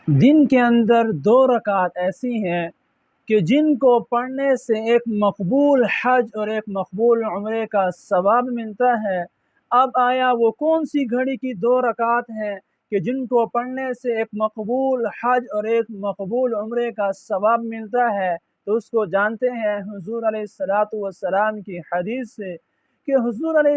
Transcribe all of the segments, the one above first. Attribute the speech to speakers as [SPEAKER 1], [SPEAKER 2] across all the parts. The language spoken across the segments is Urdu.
[SPEAKER 1] دن کے اندر 2 رکعت ایسی ہیں کہ جن کو پڑھنے سے ایک مقبول حج اور ایک مقبول عمرے کا ثواب ملتا ہے۔ اب آیا وہ کون سی گھڑی کی 2 رکعت ہیں کہ جن کو پڑھنے سے ایک مقبول حج اور ایک مقبول عمرے کا ثواب ملتا ہے؟ تو اس کو جانتے ہیں حضور علیہ السلام کی حدیث سے کہ حضور علیہ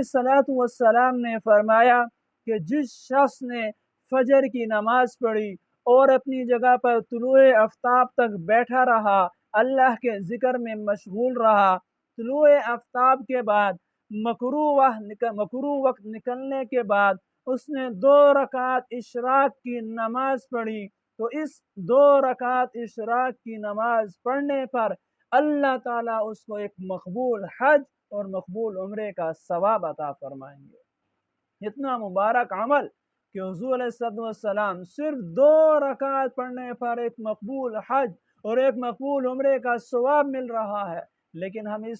[SPEAKER 1] السلام نے فرمایا کہ جس شخص نے فجر کی نماز پڑھی اور اپنی جگہ پر طلوع آفتاب تک بیٹھا رہا، اللہ کے ذکر میں مشغول رہا، طلوع آفتاب کے بعد مکروہ وقت نکلنے کے بعد اس نے 2 رکعت اشراق کی نماز پڑھی، تو اس 2 رکعت اشراق کی نماز پڑھنے پر اللہ تعالیٰ اس کو ایک مقبول حج اور مقبول عمرے کا ثواب عطا فرمائیں گے۔ اتنا مبارک عمل کہ حضور علیہ السلام صرف 2 رکعت پڑھنے پر ایک مقبول حج اور ایک مقبول عمرے کا ثواب مل رہا ہے، لیکن ہم اس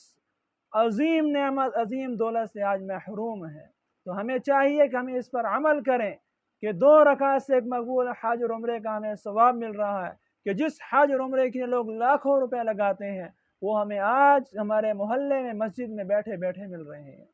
[SPEAKER 1] عظیم نعمت، عظیم دولت سے آج محروم ہیں۔ تو ہمیں چاہیے کہ ہم اس پر عمل کریں کہ 2 رکعت سے ایک مقبول حج اور عمرے کا ہمیں ثواب مل رہا ہے کہ جس حج اور عمرے کے لوگ لاکھوں روپے لگاتے ہیں وہ ہمیں آج ہمارے محلے میں مسجد میں بیٹھے بیٹھے مل رہے ہیں۔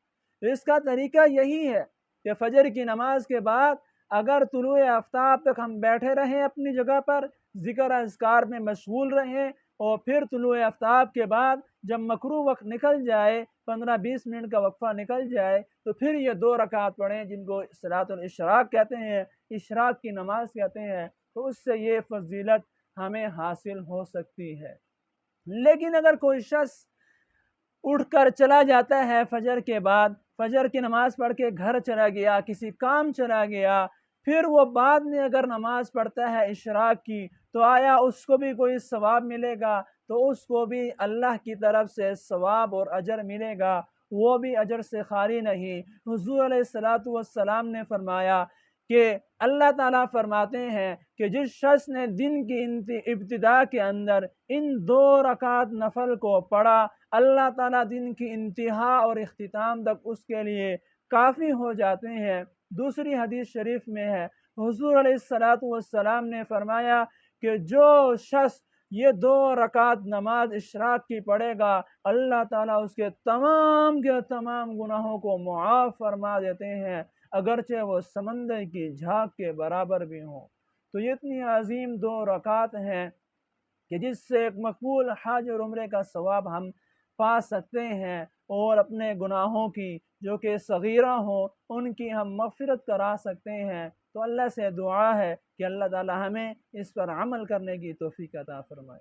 [SPEAKER 1] تو اس کا طریقہ یہی ہے کہ فجر کی نماز کے بعد اگر طلوع آفتاب تک ہم بیٹھے رہیں اپنی جگہ پر، ذکر اذکار میں مشغول رہیں، اور پھر طلوع آفتاب کے بعد جب مکروہ وقت نکل جائے، 15-20 منٹ کا وقفہ نکل جائے، تو پھر یہ 2 رکعت پڑھیں جن کو صلاۃ الاشراق کہتے ہیں، اشراق کی نماز کہتے ہیں، تو اس سے یہ فضیلت ہمیں حاصل ہو سکتی ہے۔ لیکن اگر کوئی شخص اٹھ کر چلا جاتا ہے فجر کے بعد، فجر کی نماز پڑھ کے گھر چلا گیا، کسی کام چلا گیا، پھر وہ بعد میں اگر نماز پڑھتا ہے اشراق کی، تو آیا اس کو بھی کوئی ثواب ملے گا؟ تو اس کو بھی اللہ کی طرف سے ثواب اور اجر ملے گا، وہ بھی اجر سے خالی نہیں۔ حضور علیہ السلام نے فرمایا کہ اللہ تعالیٰ فرماتے ہیں کہ جس شخص نے دن کی ابتدا کے اندر ان 2 رکعت نفل کو پڑھا، اللہ تعالیٰ دن کی انتہا اور اختتام تک اس کے لیے کافی ہو جاتے ہیں۔ دوسری حدیث شریف میں ہے، حضور علیہ السلام نے فرمایا کہ جو شخص یہ 2 رکعت نماز اشراق کی پڑھے گا، اللہ تعالیٰ اس کے تمام گناہوں کو معاف فرما دیتے ہیں، اگرچہ وہ سمندر کی جھاگ کے برابر بھی ہوں۔ تو یہ اتنی عظیم 2 رکعت ہیں کہ جس سے ایک مقبول حج اور عمرے کا ثواب ہم پا سکتے ہیں، اور اپنے گناہوں کی جو کہ صغیرہ ہوں ان کی ہم مغفرت کرا سکتے ہیں۔ تو اللہ سے دعا ہے کہ اللہ تعالی ہمیں اس پر عمل کرنے کی توفیق عطا فرمائے۔